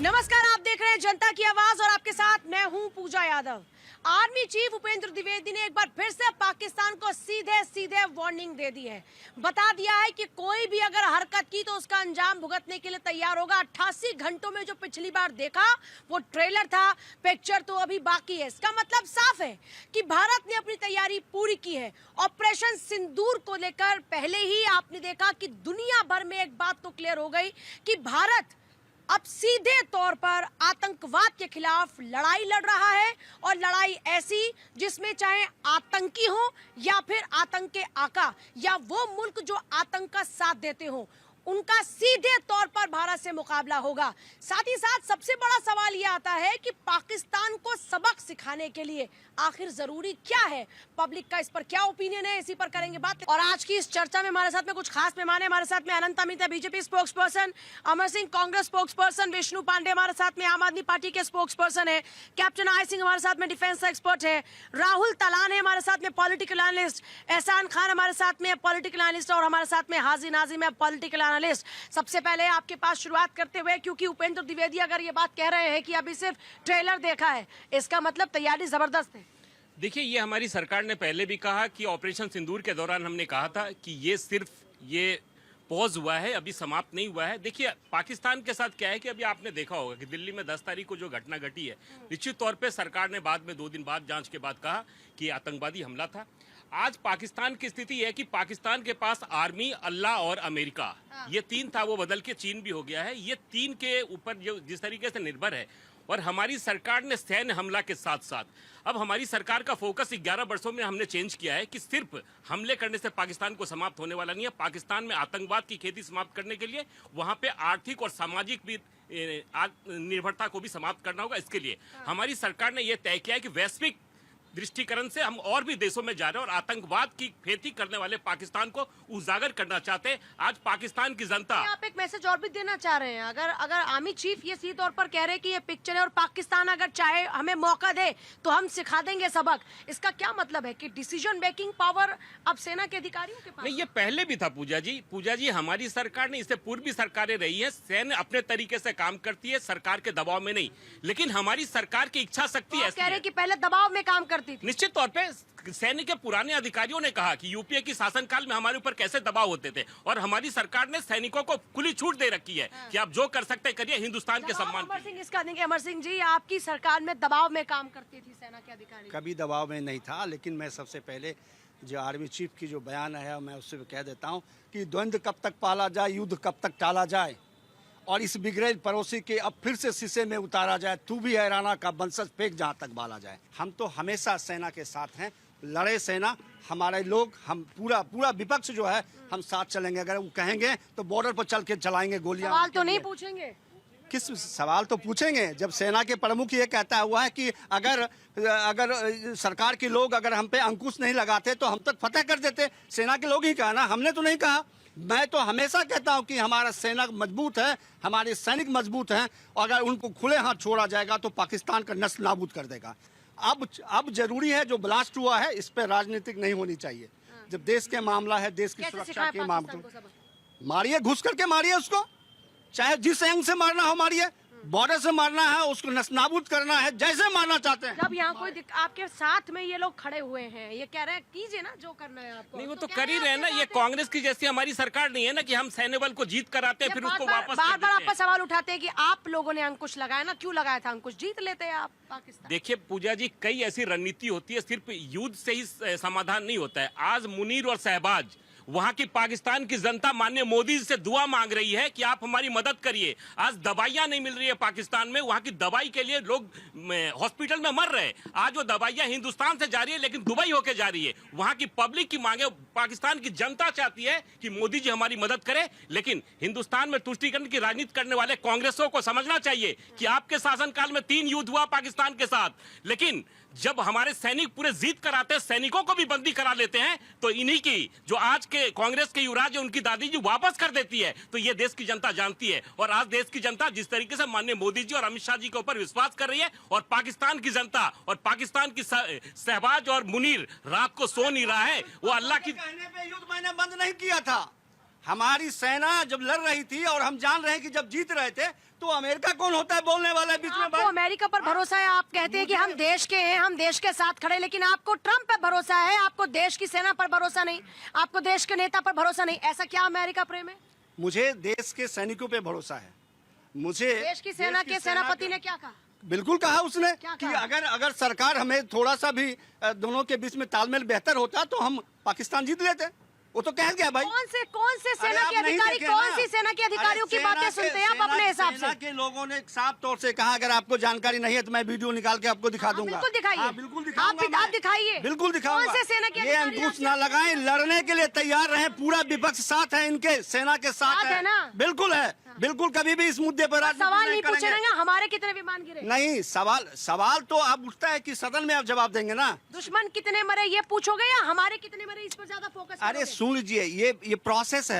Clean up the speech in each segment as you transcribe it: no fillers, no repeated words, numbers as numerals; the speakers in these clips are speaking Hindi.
नमस्कार, आप देख रहे हैं जनता की आवाज और आपके साथ मैं हूं पूजा यादव। आर्मी चीफ उपेंद्र द्विवेदी ने एक बार फिर से पाकिस्तान को सीधे सीधे वार्निंग दे दी है। बता दिया है कि कोई भी अगर हरकत की तो उसका अंजाम भुगतने के लिए तैयार होगा। 88 घंटों में जो पिछली बार देखा वो ट्रेलर था, पिक्चर तो अभी बाकी है। इसका मतलब साफ है कि भारत ने अपनी तैयारी पूरी की है। ऑपरेशन सिंदूर को लेकर पहले ही आपने देखा कि दुनिया भर में एक बात तो क्लियर हो गई कि भारत अब सीधे तौर पर आतंकवाद के खिलाफ लड़ाई लड़ रहा है, और लड़ाई ऐसी जिसमें चाहे आतंकी हो या फिर आतंक के आका या वो मुल्क जो आतंक का साथ देते हो, उनका सीधे तौर पर भारत से मुकाबला होगा। साथ ही साथ सबसे बड़ा सवाल यह आता है कि पाकिस्तान को सबक सिखाने के लिए आखिर जरूरी क्या है, पब्लिक का इस पर क्या ओपिनियन है, इसी पर करेंगे बात। और आज की इस चर्चा में हमारे साथ में कुछ खास मेहमान है। हमारे साथ में अनंत अमित है, BJP spokes person, Amar Singh Congress spokes person, Vishnu Pandey हमारे साथ में आम आदमी पार्टी के स्पोक्स पर्सन है, कैप्टन आई सिंह हमारे साथ में डिफेंस एक्सपर्ट है, राहुल तलान है हमारे साथ में पॉलिटिकल एनालिस्ट, एहसान खान हमारे साथ में पॉलिटिकल एनालिस्ट, और हमारे साथ में हाजी नाजिम है पॉलिटिकल एनालिस्ट। सबसे पहले आपके पास शुरुआत करते हुए, क्योंकि उपेंद्र द्विवेदी अगर ये बात कह रहे हैं कि अभी सिर्फ ट्रेलर देखा है, इसका मतलब तैयारी जबरदस्त है। देखिए, ये हमारी सरकार ने पहले भी कहा कि ऑपरेशन सिंदूर के दौरान हमने कहा था कि ये सिर्फ पॉज हुआ है, अभी समाप्त नहीं हुआ है। देखिए, पाकिस्तान के साथ क्या है कि अभी आपने देखा होगा कि दिल्ली में 10 तारीख को जो घटना घटी है, निश्चित तौर पे सरकार ने बाद में 2 दिन बाद जांच के बाद कहा कि आतंकवादी हमला था। आज पाकिस्तान की स्थिति है कि पाकिस्तान के पास आर्मी, अल्लाह और अमेरिका, ये 3 था, वो बदल के चीन भी हो गया है। ये 3 के ऊपर जो जिस तरीके से निर्भर है, और हमारी सरकार ने सैन्य हमला के साथ साथ अब हमारी सरकार का फोकस 11 वर्षों में हमने चेंज किया है कि सिर्फ हमले करने से पाकिस्तान को समाप्त होने वाला नहीं है। पाकिस्तान में आतंकवाद की खेती समाप्त करने के लिए वहां पे आर्थिक और सामाजिक भी निर्भरता को भी समाप्त करना होगा। इसके लिए हमारी सरकार ने यह तय किया है कि वैश्विक दृष्टिकरण से हम और भी देशों में जा रहे हैं और आतंकवाद की खेती करने वाले पाकिस्तान को उजागर करना चाहते हैं। आज पाकिस्तान की जनता, आप एक मैसेज और भी देना चाह रहे हैं, अगर आर्मी चीफ ये सीधे तौर पर कह रहे हैं कि ये पिक्चर है और पाकिस्तान अगर चाहे हमें मौका दे तो हम सिखा देंगे सबक, इसका क्या मतलब है कि डिसीजन मेकिंग पावर अब सेना के अधिकारियों के पास? नहीं, ये पहले भी था पूजा जी, हमारी सरकार ने, इससे पूर्व भी सरकारें रही है, सैन्य अपने तरीके से काम करती है, सरकार के दबाव में नहीं। लेकिन हमारी सरकार की इच्छा शक्ति ऐसी कह रहे कि पहले दबाव में काम करती थी। निश्चित तौर पे सैन्य के पुराने अधिकारियों ने कहा कि यूपीए की शासनकाल में हमारे ऊपर कैसे दबाव होते थे, और हमारी सरकार ने सैनिकों को खुली छूट दे रखी है कि आप जो कर सकते करिए हिंदुस्तान के सम्मान। अमर सिंह इसका देंगे। अमर सिंह जी, आपकी सरकार में दबाव में काम करती थी सेना के अधिकारी? कभी दबाव में नहीं था, लेकिन मैं सबसे पहले जो आर्मी चीफ की जो बयान है मैं उससे कह देता हूँ कि द्वंद्व कब तक पाला जाए, युद्ध कब तक टाला जाए, और इस बिगड़े पड़ोसी के अब फिर से शीशे में उतारा जाए, तू भी हैराना का वंशज फेंक जहाँ तक बाला जाए। हम तो हमेशा सेना के साथ हैं, लड़े सेना, हमारे लोग, हम पूरा विपक्ष जो है हम साथ चलेंगे। अगर वो कहेंगे तो बॉर्डर पर चल के चलाएंगे गोलियां। सवाल तो नहीं पूछेंगे? किस सवाल तो पूछेंगे। जब सेना के प्रमुख ये कहता हुआ है कि अगर सरकार के लोग अगर हम पे अंकुश नहीं लगाते तो हम तक फतेह कर देते। सेना के लोग ही कहा ना, हमने तो नहीं कहा। मैं तो हमेशा कहता हूं कि हमारा सेना मजबूत है, हमारे सैनिक मजबूत हैं, और अगर उनको खुले हाथ छोड़ा जाएगा तो पाकिस्तान का नस्ल नाबूद कर देगा। अब जरूरी है, जो ब्लास्ट हुआ है इस पर राजनीतिक नहीं होनी चाहिए। जब देश के मामला है, देश की सुरक्षा के मामले, मारिए, घुस करके मारिए उसको, चाहे जिस एंग से मारना हो मारिए, बॉर्डर से मारना है, उसको नस्नाबूद करना है, जैसे मारना चाहते हैं। जब यहाँ कोई आपके साथ में ये लोग खड़े हुए हैं, ये कह रहे हैं कीजिए ना जो करना है आपको। नहीं, वो तो कर ही रहे हैं ना। ये कांग्रेस की जैसी हमारी सरकार नहीं है ना कि हम सैन्य बल को जीत कराते हैं फिर उसको वापस बार बार आप सवाल उठाते हैं कि आप लोगों ने अंकुश लगाया ना, क्यों लगाया था अंकुश? जीत लेते हैं आप पाकिस्तान। देखिए पूजा जी, कई ऐसी रणनीति होती है, सिर्फ युद्ध से ही समाधान नहीं होता है। आज मुनीर और शहबाज, वहां की पाकिस्तान की जनता माननीय मोदी से दुआ मांग रही है कि आप हमारी मदद करिए। आज दवाइयां नहीं मिल रही है पाकिस्तान में, वहां की दवाई के लिए लोग हॉस्पिटल में मर रहे हैं। आज वो दवाइयां हिंदुस्तान से जा रही है लेकिन दुबई होके जा रही है। वहां की पब्लिक की मांगे, पाकिस्तान की जनता चाहती है कि मोदी जी हमारी मदद करें। लेकिन हिंदुस्तान में तुष्टीकरण की राजनीति करने वाले कांग्रेसों को समझना चाहिए कि आपके शासनकाल में 3 युद्ध हुआ पाकिस्तान के साथ, लेकिन जब हमारे सैनिक पूरे जीत कराते हैं, सैनिकों को भी बंदी करा लेते हैं, तो इन्हीं की जो आज के कांग्रेस के युवराज है उनकी दादी जी वापस कर देती है। तो ये देश की जनता जानती है, और आज देश की जनता जिस तरीके से माननीय मोदी जी और अमित शाह जी के ऊपर विश्वास कर रही है, और पाकिस्तान की जनता और पाकिस्तान की शहबाज और मुनीर रात को सो नहीं रहा है, वो अल्लाह की कहने पे युद्ध मैंने बंद नहीं किया था। हमारी सेना जब लड़ रही थी और हम जान रहे हैं कि जब जीत रहे थे तो अमेरिका कौन होता है बोलने वाला है बीच में आपको अमेरिका पर भरोसा है, आप कहते हैं कि हम देश के हैं, हम देश के साथ खड़े, लेकिन आपको ट्रंप पे भरोसा है, आपको देश की सेना पर भरोसा नहीं, आपको देश के नेता पर भरोसा नहीं। ऐसा क्या अमेरिका प्रेम है? मुझे देश के सैनिकों पे भरोसा है। मुझे देश की सेना के सेनापति ने क्या कहा? बिल्कुल कहा उसने क्या कि कहा? अगर सरकार हमें थोड़ा सा भी दोनों के बीच में तालमेल बेहतर होता तो हम पाकिस्तान जीत लेते। वो तो कह गया भाई। कौन से सेना के अधिकारी, कौन सी सेना के अधिकारियों की बातें सुनते हैं आप अपने हिसाब से? सेना के लोगों ने साफ तौर से कहा अगर आपको जानकारी नहीं है तो मैं वीडियो निकाल के आपको दिखा दूंगा। बिल्कुल दिखाइए, बिल्कुल दिखाऊंगा, आप दिखाइए, बिल्कुल दिखाऊंगा। कौन से सेना के ये अंकुश ना लगाएं, लड़ने के लिए तैयार रहे, पूरा विपक्ष साथ है इनके, सेना के साथ है ना? बिल्कुल है, बिल्कुल कभी भी इस मुद्दे पर सवाल नहीं पूछे रहेंगे हमारे कितने विमान गिरे? नहीं, सवाल तो अब उठता है कि सदन में आप जवाब देंगे ना। दुश्मन कितने मरे ये पूछोगे या हमारे कितने मरे इस पर ज्यादा फोकस? अरे सुन लीजिए, ये प्रोसेस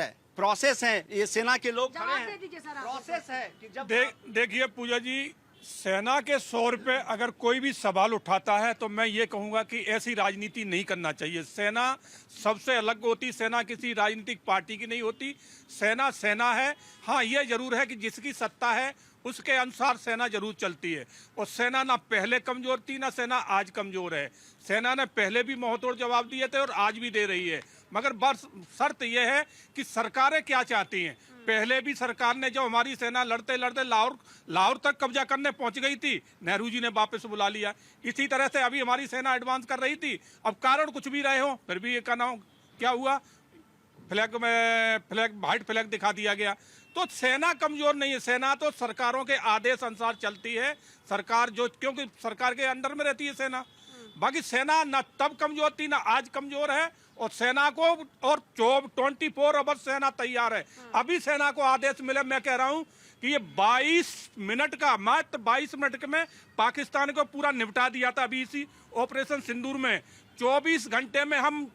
है, ये सेना के लोग खड़े जवाब दे हैं, दीजिए सर। प्रोसेस है कि जब देखिए पूजा जी, सेना के सौर पे अगर कोई भी सवाल उठाता है तो मैं ये कहूँगा कि ऐसी राजनीति नहीं करना चाहिए। सेना सबसे अलग होती, सेना किसी राजनीतिक पार्टी की नहीं होती। सेना सेना है। हाँ, ये जरूर है कि जिसकी सत्ता है उसके अनुसार सेना जरूर चलती है, और सेना ना पहले कमजोर थी ना सेना आज कमजोर है। सेना ने पहले भी मुंहतोड़ जवाब दिए थे और आज भी दे रही है, मगर बस शर्त यह है कि सरकारें क्या चाहती हैं। पहले भी सरकार ने जब हमारी सेना लड़ते लड़ते लाहौर तक कब्जा करने पहुंच गई थी, नेहरू जी ने वापस बुला लिया। इसी तरह से अभी हमारी सेना एडवांस कर रही थी, अब कारण कुछ भी रहे हो फिर भी ये कहना क्या हुआ, व्हाइट फ्लैग दिखा दिया गया। तो सेना कमजोर नहीं है, सेना तो सरकारों के आदेश अनुसार चलती है। सरकार जो, क्योंकि सरकार के अंडर में रहती है सेना। बाकी सेना ना तब कमजोर थी ना आज कमजोर है, और सेना को और 24 आवर सेना तैयार है। अभी सेना को आदेश मिले, मैं कह रहा हूं कि ये 22 मिनट का, मात्र 22 मिनट में पाकिस्तान को पूरा निपटा दिया था। अभी इसी ऑपरेशन सिंदूर में 24 घंटे में हम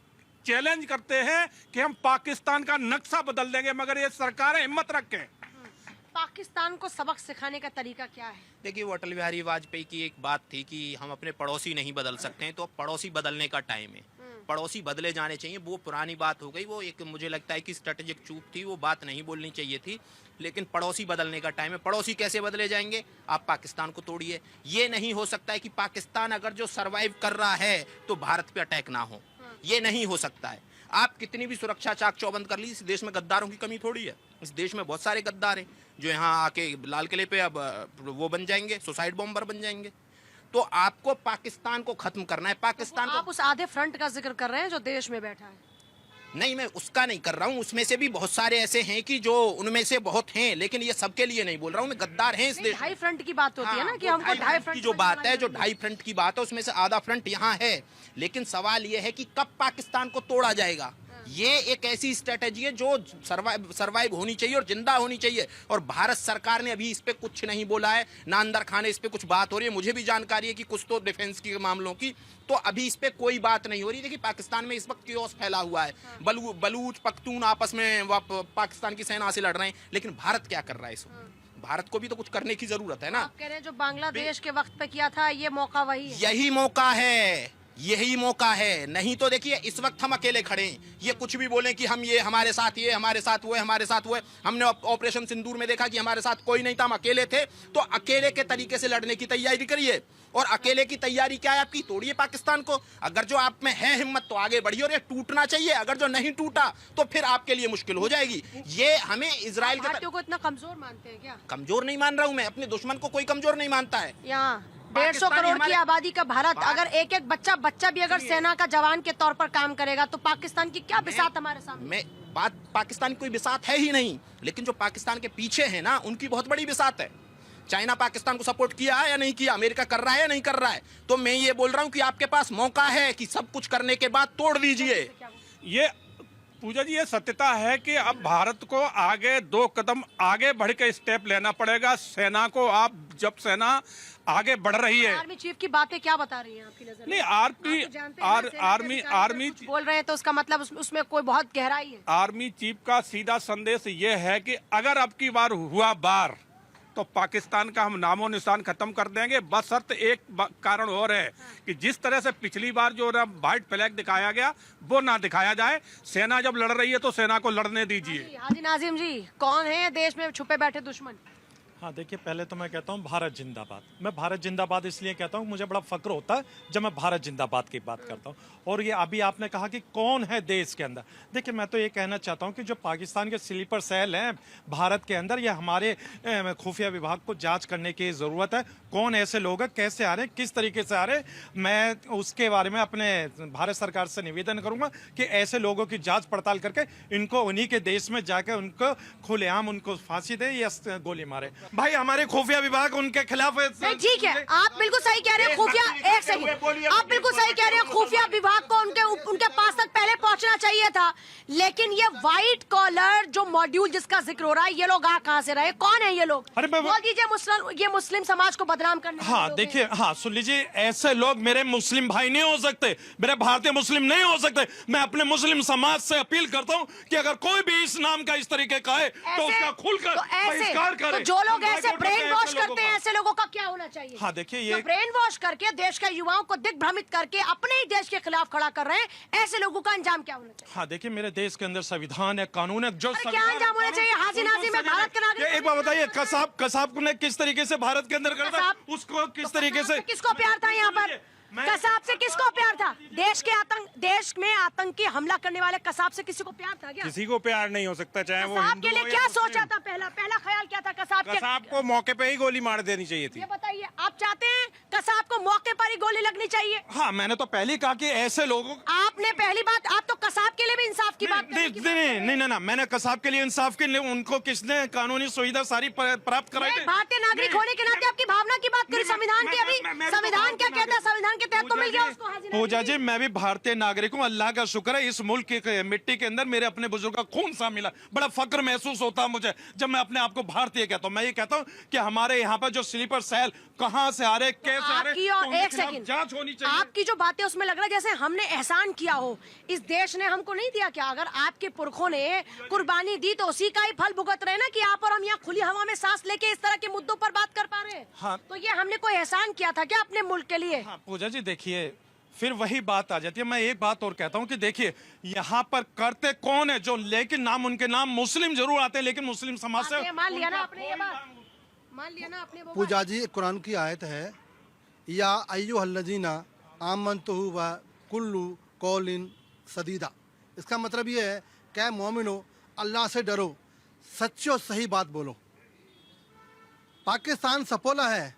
चैलेंज करते हैं कि हम पाकिस्तान का नक्शा बदल देंगे, मगर ये सरकारें हिम्मत रखें। पाकिस्तान को सबक सिखाने का तरीका क्या है? देखिए, वो अटल बिहारी वाजपेयी की एक बात थी कि हम अपने पड़ोसी नहीं बदल सकते हैं, तो अब पड़ोसी बदलने का टाइम है। पड़ोसी बदले जाने चाहिए, वो पुरानी बात हो गई। वो एक मुझे लगता है कि स्ट्रेटेजिक चूक थी, वो बात नहीं बोलनी चाहिए थी। लेकिन पड़ोसी बदलने का टाइम है। पड़ोसी कैसे बदले जाएंगे? आप पाकिस्तान को तोड़िए। ये नहीं हो सकता है कि पाकिस्तान अगर जो सर्वाइव कर रहा है तो भारत पे अटैक ना हो, ये नहीं हो सकता है। आप कितनी भी सुरक्षा चाक चौबंद कर ली, इस देश में गद्दारों की कमी थोड़ी है। इस देश में बहुत सारे गद्दार हैं जो यहाँ आके लाल किले पे अब वो बन जाएंगे, सुसाइड बॉम्बर बन जाएंगे। तो आपको पाकिस्तान को खत्म करना है। पाकिस्तान आप उस आधे फ्रंट का जिक्र कर रहे हैं जो देश में बैठा है? नहीं, मैं उसका नहीं कर रहा हूँ। उसमें से भी बहुत सारे ऐसे हैं कि जो उनमें से बहुत हैं, लेकिन ये सबके लिए नहीं बोल रहा हूँ मैं। गद्दार हैं इस देश में। ढाई फ्रंट की बात होती है ना कि हमको ढाई फ्रंट की जो बात है, जो ढाई फ्रंट की बात है, उसमें से आधा फ्रंट यहाँ है। लेकिन सवाल ये है कि कब पाकिस्तान को तोड़ा जाएगा। ये एक ऐसी स्ट्रेटेजी है जो सर्वाइव होनी चाहिए और जिंदा होनी चाहिए। और भारत सरकार ने अभी इस पे कुछ नहीं बोला है, ना अंदर खाने इस पे कुछ बात हो रही है। मुझे भी जानकारी है कि कुछ तो डिफेंस के मामलों की, तो अभी इस पे कोई बात नहीं हो रही। देखिए, पाकिस्तान में इस वक्त कियोस फैला हुआ है। बलूच पख्तून आपस में पाकिस्तान की सेना से लड़ रहे हैं, लेकिन भारत क्या कर रहा है इस वक्त? भारत को भी तो कुछ करने की जरूरत है ना। आप कह रहे हैं जो बांग्लादेश के वक्त पे किया था, ये मौका वही है? यही मौका है, यही मौका है। नहीं तो देखिए, इस वक्त हम अकेले खड़े हैं। ये कुछ भी बोलें कि हम ये हमारे साथ, ये हमारे साथ हुए, हमारे साथ हुए। हमने ऑपरेशन सिंदूर में देखा कि हमारे साथ कोई नहीं था, हम अकेले थे। तो अकेले के तरीके से लड़ने की तैयारी करिए। और अकेले की तैयारी क्या है आपकी? तोड़िए पाकिस्तान को। अगर जो आप में है हिम्मत तो आगे बढ़िए, और ये टूटना चाहिए। अगर जो नहीं टूटा तो फिर आपके लिए मुश्किल हो जाएगी। ये हमें इजराइल के भारतीयों को इतना कमजोर मानते हैं क्या? कमजोर नहीं मान रहा हूं मैं, अपने दुश्मन को कोई कमजोर नहीं मानता है। यहाँ 150 करोड़ की आबादी का भारत, अगर एक एक बच्चा भी अगर सेना का जवान के तौर पर काम करेगा तो पाकिस्तान की क्या बिसात हमारे सामने? मैं बात, पाकिस्तान की कोई बिसात है ही नहीं, लेकिन जो पाकिस्तान के पीछे है ना, उनकी बहुत बड़ी बिसात है। चाइना पाकिस्तान को सपोर्ट किया है या नहीं किया, अमेरिका कर रहा है या नहीं कर रहा है। तो मैं ये बोल रहा हूँ कि आपके पास मौका है कि सब कुछ करने के बाद तोड़ दीजिए। ये पूजा जी, ये सत्यता है कि अब भारत को आगे 2 कदम आगे बढ़ के स्टेप लेना पड़ेगा। सेना को, आप जब सेना आगे बढ़ रही है, आर्मी चीफ की बातें क्या बता रही हैं आपकी नजर में? नहीं, आर्मी बोल रहे हैं तो उसका मतलब उसमें कोई बहुत गहराई है। आर्मी चीफ का सीधा संदेश ये है कि अगर अब की बार हुआ बार तो पाकिस्तान का हम नामो निशान खत्म कर देंगे। बस शर्त एक कारण और है कि जिस तरह से पिछली बार जो व्हाइट फ्लैग दिखाया गया वो ना दिखाया जाए। सेना जब लड़ रही है तो सेना को लड़ने दीजिए। हाजी नाजिम जी, कौन है देश में छुपे बैठे दुश्मन? हाँ देखिए, पहले तो मैं कहता हूँ भारत जिंदाबाद। मैं भारत जिंदाबाद इसलिए कहता हूँ, मुझे बड़ा फक्र होता है जब मैं भारत जिंदाबाद की बात करता हूँ। और ये अभी आपने कहा कि कौन है देश के अंदर, देखिए मैं तो ये कहना चाहता हूँ कि जो पाकिस्तान के स्लीपर सेल हैं भारत के अंदर, ये हमारे खुफिया विभाग को जांच करने की ज़रूरत है। कौन ऐसे लोग हैं, कैसे आ रहे हैं, किस तरीके से आ रहे हैं, मैं उसके बारे में अपने भारत सरकार से निवेदन करूंगा कि ऐसे लोगों की जांच पड़ताल करके इनको उन्हीं के देश में जाकर उनको खुलेआम उनको फांसी दे या गोली मारे। भाई हमारे खुफिया विभाग उनके खिलाफ ठीक है, आप बिल्कुल सही कह रहे हैं। खुफिया, एक सेकंड, आप बिल्कुल सही कह रहे हैं। खुफिया विभाग को उनके पास तक पहले पहुंचना चाहिए था। लेकिन ये व्हाइट कॉलर जो मॉड्यूल जिसका जिक्र हो रहा है, ये लोग आ कहां से रहे, कौन है ये लोग? बोल दीजिए, ये मुस्लिम समाज को बदनाम करने। हाँ देखिए, हाँ सुन लीजिए, ऐसे लोग मेरे मुस्लिम भाई नहीं हो सकते, मेरे भारतीय मुस्लिम नहीं हो सकते। मैं अपने मुस्लिम समाज से अपील करता हूँ कि अगर कोई भी इस नाम का इस तरीके का है तो उसका खुलकर बहिष्कार करे। तो जो लोग ऐसे ब्रेन वॉश करते हैं, ऐसे लोगों का क्या होना चाहिए? हाँ देखिए, ये ब्रेन वॉश करके देश के युवाओं को दिग्भ्रमित करके अपने ही देश के खिलाफ खड़ा कर रहे हैं, ऐसे लोगों का अंजाम क्या होना चाहिए? हाँ देखिए, मेरे देश के अंदर संविधान है, कानून है, जो क्या अंजाम होना चाहिए? हाजी नाजिम में भारत के नागरिक। एक बात बताइए, कसाब ने किस तरीके से भारत के अंदर करता, उसको किस तरीके से, किसको प्यार था यहाँ पर? कसाब से किसको प्यार था? देश में आतंकी हमला करने वाले कसाब से किसी को प्यार था क्या? किसी को प्यार नहीं हो सकता, चाहे वो कसाब के लिए क्या सोचा था? पहला ख्याल क्या था कसाब को मौके पे ही गोली मार देनी चाहिए थी। ये बताइए, आप चाहते हैं कसाब को मौके पर ही गोली लगनी चाहिए? हाँ, मैंने तो पहले कहा कि ऐसे लोगों, आपने पहली बात, आप तो कसाब के लिए भी इंसाफ की बात नहीं, मैंने कसाब के लिए इंसाफ के लिए उनको किसने कानूनी सुविधा सारी प्राप्त कराई थी? भारतीय नागरिक होने के नाते आपकी भावना की बात करी। संविधान की, अभी संविधान क्या कहता है? संविधान के तहत तो मिल गया उसको। पूजा जी, मैं भी भारतीय नागरिक हूँ, अल्लाह का शुक्र है इस मुल्क की मिट्टी के अंदर मेरे अपने बुजुर्ग का खून सा मिला। बड़ा फक्र महसूस होता है मुझे जब मैं अपने आप को भारतीय कहता हूँ। मैं ये कहता हूँ कि हमारे यहाँ पर जो स्लीपर सेल कहाँ से आ रहे, कैसे आ रहे, तो एक सेकंड, जांच होनी चाहिए। आपकी जो बातें उसमें लग रहा है जैसे हमने एहसान किया हो, इस देश ने हमको नहीं दिया क्या? अगर आपके पुरखों ने कुर्बानी दी तो उसी का ही फल भुगत रहे ना कि आप और हम यहाँ खुली हवा में सांस लेके इस तरह के मुद्दों पर बात कर पा रहे हैं। हाँ। तो ये हमने कोई एहसान किया था क्या अपने मुल्क के लिए? हाँ पूजा जी, देखिए फिर वही बात आ जाती है। मैं एक बात और कहता हूँ कि देखिए यहाँ पर करते कौन है जो, लेकिन नाम उनके नाम मुस्लिम जरूर आते हैं, लेकिन मुस्लिम समाज से मान लिया ना आपने ये बात, मान लिया ना आपने। पूजा जी, कुरान की आयत है, या अय्युहल्लज़ीना आमन्तु व कुल्लु कौलिन सदीदा। इसका मतलब ये है, क्या मोमिनो, अल्लाह से डरो, सच्ची और सही बात बोलो। पाकिस्तान सपोला है,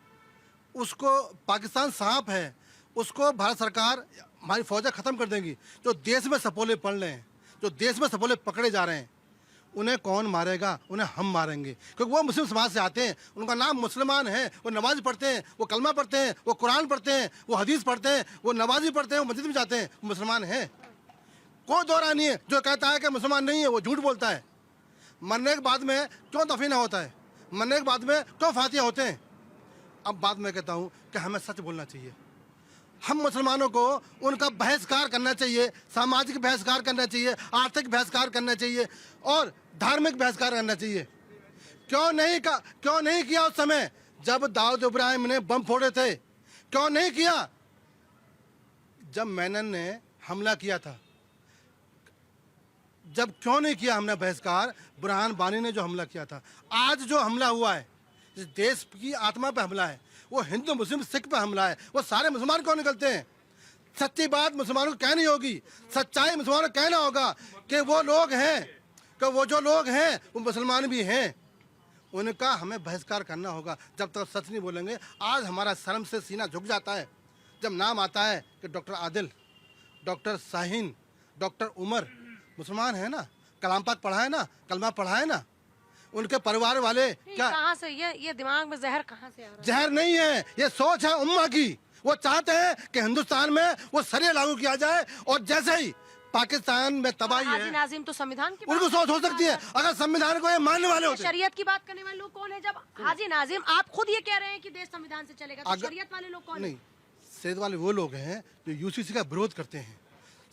उसको पाकिस्तान सांप है, उसको भारत सरकार, हमारी फौजें ख़त्म कर देंगी। जो देश में सपोले पड़ रहे हैं, जो देश में सपोले पकड़े जा रहे हैं, उन्हें कौन मारेगा? उन्हें हम मारेंगे, क्योंकि वो मुस्लिम समाज से आते हैं, उनका नाम मुसलमान है, वो नमाज पढ़ते हैं, वो कलमा पढ़ते हैं, वो कुरान पढ़ते हैं, वो हदीस पढ़ते हैं, वो नमाजी पढ़ते हैं, वो मस्जिद में जाते हैं, वो मुसलमान हैं। कोई दौरा नहीं है। जो कहता है कि मुसलमान नहीं है वो झूठ बोलता है। मरने के बाद में क्यों दफीना होता है? मरने के बाद में क्यों फातिया होते हैं? अब बात मैं कहता हूँ कि हमें सच बोलना चाहिए। हम मुसलमानों को उनका बहिष्कार करना चाहिए, सामाजिक बहिष्कार करना चाहिए, आर्थिक बहिष्कार करना चाहिए और धार्मिक बहिष्कार करना चाहिए। क्यों नहीं किया उस समय जब दाऊद इब्राहिम ने बम फोड़े थे? क्यों नहीं किया जब मेनन ने हमला किया था? जब क्यों नहीं किया हमने बहिष्कार बुरहान वानी ने जो हमला किया था? आज जो हमला हुआ है, इस देश की आत्मा पे हमला है, वो हिंदू मुस्लिम सिख पे हमला है। वो सारे मुसलमान क्यों निकलते हैं? सच्ची बात मुसलमानों को कहनी होगी, सच्चाई मुसलमानों को कहना होगा कि वो लोग हैं, कि वो जो लोग हैं वो मुसलमान भी हैं, उनका हमें बहिष्कार करना होगा। जब तक सच नहीं बोलेंगे, आज हमारा शर्म से सीना झुक जाता है जब नाम आता है कि doctor Adil, doctor Shaheen, doctor Umar मुसलमान है ना, कलाम पाक पढ़ा है ना, कलमा पढ़ा है ना, उनके परिवार वाले क्या? कहाँ से ये दिमाग में जहर कहाँ से आ रहा है? जहर नहीं है, ये सोच है उम्मा की। वो चाहते हैं कि हिंदुस्तान में वो शरिया लागू किया जाए और जैसे ही पाकिस्तान में तबाही हाजी है, नाजिम तो संविधान की उनको सोच हो सकती है अगर संविधान को ये मानने वाले होते। शरीयत की बात करने वाले लोग कौन है? जब हाजी नाजिम आप खुद ये कह रहे हैं कि देश संविधान से चलेगा, तो शरीयत वाले लोग कौन है? नहीं, शरीयत वाले वो लोग हैं जो यूसीसी का विरोध करते हैं।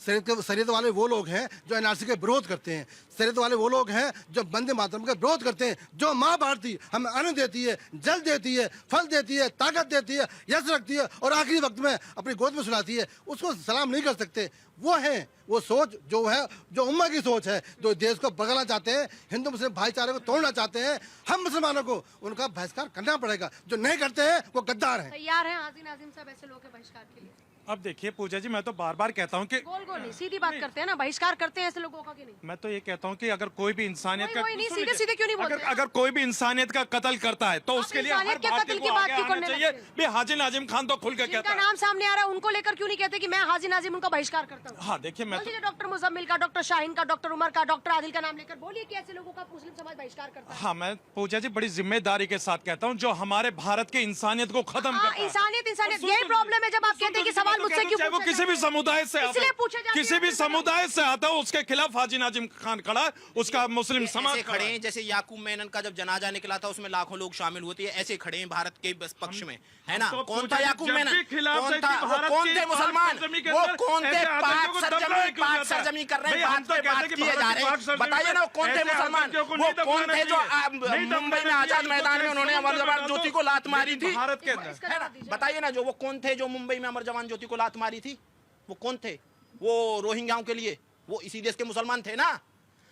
शरीयत वाले वो लोग हैं जो एनआरसी के विरोध करते हैं। शरीयत वाले वो लोग हैं जो वंदे मातरम का विरोध करते हैं। जो माँ भारती हमें अन्न देती है, जल देती है, फल देती है, ताकत देती है, यश रखती है और आखिरी वक्त में अपनी गोद में सुलाती है, उसको सलाम नहीं कर सकते। वो है वो सोच जो है, जो उम्मा की सोच है, जो देश को बदलना चाहते हैं, हिंदू मुस्लिम भाईचारे को तोड़ना चाहते हैं। हम मुसलमानों को उनका बहिष्कार करना पड़ेगा। जो नहीं करते हैं वो गद्दार हैं। तैयार हैं हाजी नाजिम साहब ऐसे लोगों के बहिष्कार के लिए? अब देखिए पूजा जी, मैं तो बार बार कहता हूँ कि गोल गोल नहीं, सीधी बात करते हैं ना, बहिष्कार करते हैं ऐसे लोगों का कि नहीं? मैं तो ये कहता हूँ कि अगर कोई भी इंसानियत का वही नहीं, सुन सीधे लीजिए, सीधे क्यों नहीं बोलते? अगर कोई भी इंसानियत का कत्ल करता है तो उसके लिए हर इंसानियत के भारतीय कत्ल को की बात आगे क्यों आना करने चाहिए। लगते हैं? भाई हाजी नाजिम खान तो खुल के जिनका कहता है। नाम सामने आ रहा है उनको लेकर क्यों नहीं कहते कि मैं हाजी नाजिम उनका बहिष्कार करता हूँ? हाँ देखिए, मैं तो डॉक्टर मुजम्मिल का, डॉक्टर शाहीन का, डॉक्टर उमर का, डॉक्टर आदिल का नाम लेकर बोलिए कि ऐसे लोगों का मुस्लिम समाज बहिष्कार करता है। हाँ, मैं पूजा जी बड़ी जिम्मेदारी के साथ कहता हूँ, जो हमारे भारत के इंसानियत को खत्म हाँ, करता है। इंसानियत यही प्रॉब्लम है जब आप कहते हैं कि सवाल मुझसे क्यों चाहे वो पूछे किसी भी जाते हैं? समुदाय से आता इसलिए है, पूछे जाते किसी हैं भी कि समुदाय से आता है, उसके खिलाफ हाजी नाजिम खान खड़ा है, उसका मुस्लिम समाज ऐसे खड़े हैं जैसे याकूब मेनन का जब जनाजा निकला था उसमें लाखों लोग शामिल हुए थे, ऐसे खड़े हैं भारत के पक्ष में, है ना? तो कौन पूजा था जी, याकूब जब मेनन? भी खिलाफ कौन थे था? कि वो भारत कौन की थे पाक मुसलमान? सरजमी के वो अंदर कौन थे? ऐसे पाक आतंकियों को सरजमी, दबलाया क्यों पाक जाता है? सरजमी कर रहे हैं, भाई, हम बात तो पे कहते हैं बात कि किए भारत जा की रहे पाक हैं। सरजमी बताइए ना वो कौन थे ऐसे मुसलमान? आतंकियों को वो नहीं कौन दबलाना थे जो चाहिए। नहीं मुंबई में दबलाना आजाद चाहिए, मैदान में इसको उन्होंने समंदर अमर में जवान डाल ज्योति दो। को लात मारी लेकिन थी? भारत के अंदर है ना? बताइए ना, जो वो कौन थे जो मुंबई में अमर जवान ज्योति को लात मारी थी? वो कौन थे? वो रोहिंग्याओं के लिए वो इसी देश के मुसलमान थे ना?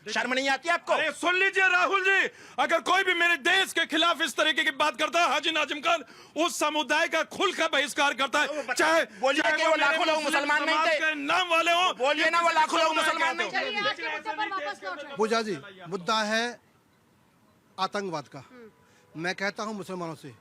शर्म नहीं आती आपको? अरे सुन लीजिए राहुल जी, अगर कोई भी मेरे देश के खिलाफ इस तरीके की बात करता है, हाजी नाजिम खान उस समुदाय का खुल का बहिष्कार करता है। चाहे बोलिए कि वो लाखों लोग मुसलमान नहीं थे। के नाम वाले हो, बोलिए ना वो लाखों लोग मुसलमान नहीं थे। चलिए आज के मुद्दे पर वापस लौट रहे हैं। पूजा जी, मुद्दा है आतंकवाद का। मैं कहता हूं मुसलमानों से,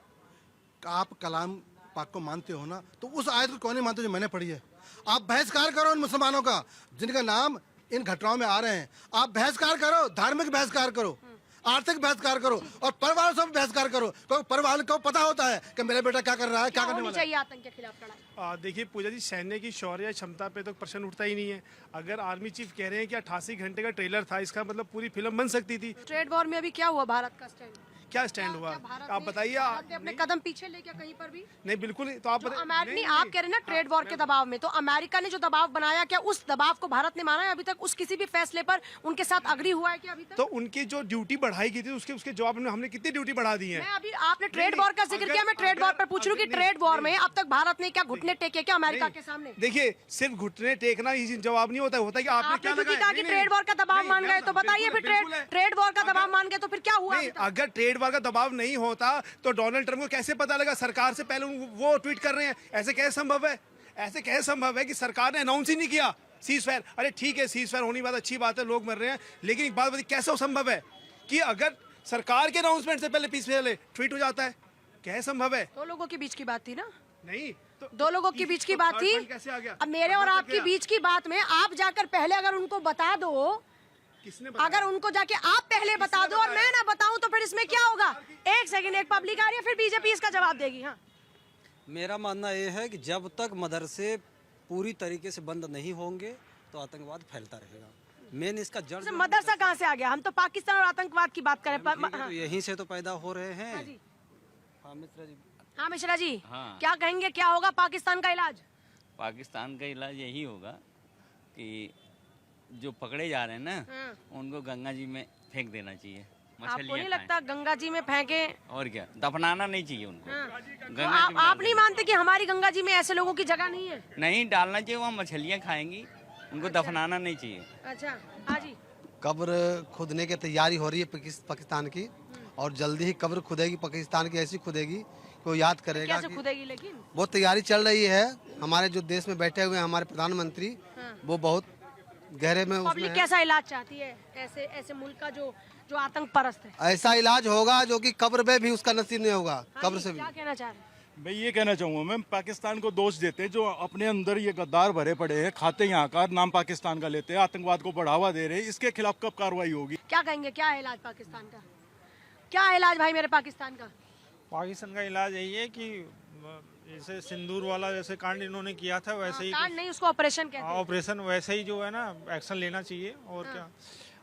आप कलाम पाक को मानते हो ना, तो उस आयत को क्यों नहीं मानते जो मैंने पढ़ी है? आप बहिष्कार करो उन मुसलमानों का जिनका नाम इन घटनाओं में आ रहे हैं। आप बहिष्कार करो, धार्मिक बहिष्कार करो, आर्थिक बहिष्कार करो और परिवार से भी बहिष्कार करो, क्योंकि परिवार को पता होता है कि मेरा बेटा क्या कर रहा है, क्या करने होनी वाला है। चाहिए आतंक के खिलाफ लड़ाई? देखिए पूजा जी, सैन्य की शौर्य क्षमता पे तो प्रश्न उठता ही नहीं है। अगर आर्मी चीफ कह रहे हैं कि 88 घंटे का ट्रेलर था, इसका मतलब पूरी फिल्म बन सकती थी। ट्रेड वॉर में अभी क्या हुआ भारत का स्टैंड? क्या स्टैंड हुआ? आप बताइए। भारत ने अपने कदम पीछे ले क्या कहीं पर भी? नहीं बिल्कुल नहीं। तो आप जो बताइए। नहीं, आप कह रहे हैं ना ट्रेड वॉर के दबाव में, तो अमेरिका ने जो दबाव बनाया, क्या उस दबाव को भारत ने माना है अभी तक? उस किसी भी फैसले पर उनके साथ अग्री हुआ है क्या अभी तक? तो उनकी जो ड्यूटी बढ़ाई गई थी उसके जवाब में हमने कितनी ड्यूटी बढ़ा दी है? मैं अभी आपने ट्रेड वॉर का जिक्र किया, मैं ट्रेड वॉर पर पूछ रही हूँ कि ट्रेड वॉर में अब तक भारत ने क्या घुटने टेके क्या अमेरिका के सामने? देखिए, सिर्फ घुटने टेकना ही जवाब नहीं होता। होता है कि आपने आपने क्या क्योंकि लगाया? कहा कि ट्रेड वॉर का दबाव मान गए, तो बताइए फिर ट्रेड वॉर का दबाव मान गए तो फिर क्या हुआ नहीं, अभी तक? अगर ट्रेड वॉर का दबाव नहीं होता तो डोनाल्ड ट्रंप को कैसे पता लगा? सरकार से पहले वो ट्वीट कर रहे हैं। ऐसे कैसे संभव है? ऐसे कैसे संभव है कि सरकार ने अनाउंस ही नहीं किया सीज फायर? अरे ठीक है, सीज फायर होने की बात अच्छी बात है, लोग मर रहे हैं, लेकिन एक बात बताइए, कैसे संभव है कि अगर सरकार के अनाउंसमेंट से पहले पीस पहले ट्वीट हो जाता है? कैसे संभव है? दो लोगों के बीच की बात थी ना? नहीं तो दो लोगों के बीच की बात थी। कैसे आ गया? अब मेरे और आपके बीच की बात में आप जाकर पहले अगर उनको बता दो, किसने अगर उनको जाके आप पहले बता दो और मैं ना बताऊं, तो फिर इसमें क्या होगा? एक सेकंड, एक पब्लिक आ रही है, फिर बीजेपी इसका जवाब देगी। हाँ, मेरा मानना ये है कि जब तक मदरसे पूरी तरीके से बंद नहीं होंगे तो आतंकवाद फैलता रहेगा। मेन इसका जड़ जैसे मदरसा कहाँ से आ गया? हम तो पाकिस्तान और आतंकवाद की बात करें। ठीक है, तो यहीं से तो पैदा हो रहे हैं। हाँ जी। हाँ मिश्रा जी, हाँ मिश्रा जी, हाँ। क्या कहेंगे, क्या होगा पाकिस्तान का इलाज? पाकिस्तान का इलाज यही होगा कि जो पकड़े जा रहे हैं ना, उनको गंगा जी में फेंक देना चाहिए। आपको नहीं लगता गंगा जी में फेंके? और क्या, दफनाना नहीं चाहिए उनको। हाँ। तो गंगा जी में आप डाल नहीं मानते कि हमारी गंगा जी में ऐसे लोगों की जगह नहीं है? नहीं डालना चाहिए, वहाँ मछलियाँ खाएंगी, उनको दफनाना नहीं चाहिए। अच्छा, हाँ जी। कब्र खुदने की तैयारी हो रही है पाकिस्तान की, और जल्दी ही कब्र खुदेगी पाकिस्तान की, ऐसी खुदेगी को याद करेगा। कैसे खुदेगी? लेकिन बहुत तैयारी चल रही है। हमारे जो देश में बैठे हुए हैं हमारे प्रधानमंत्री, वो बहुत गहरे में उसमें पब्लिक है। कैसा इलाज चाहती है ऐसे मुल्क का जो आतंक परस्त है? ऐसा इलाज होगा जो कि कब्र में भी उसका नसीब नहीं होगा। हाँ कब्र जी, से भी क्या कहना चाह रहे हैं? मैं ये कहना चाहूँगा, मैं पाकिस्तान को दोष देते हैं जो अपने अंदर ये गद्दार भरे पड़े हैं, खाते यहाँ का नाम पाकिस्तान का लेते हैं, आतंकवाद को बढ़ावा दे रहे हैं। इसके खिलाफ कब कार्रवाई होगी? क्या कहेंगे, क्या है इलाज पाकिस्तान का? क्या है इलाज भाई मेरे पाकिस्तान का? पाकिस्तान का इलाज यही है कि जैसे सिंदूर वाला जैसे कांड इन्होंने किया था वैसे ही कांड नहीं, उसको ऑपरेशन कहते हैं। ऑपरेशन वैसे ही जो है ना एक्शन लेना चाहिए। और क्या,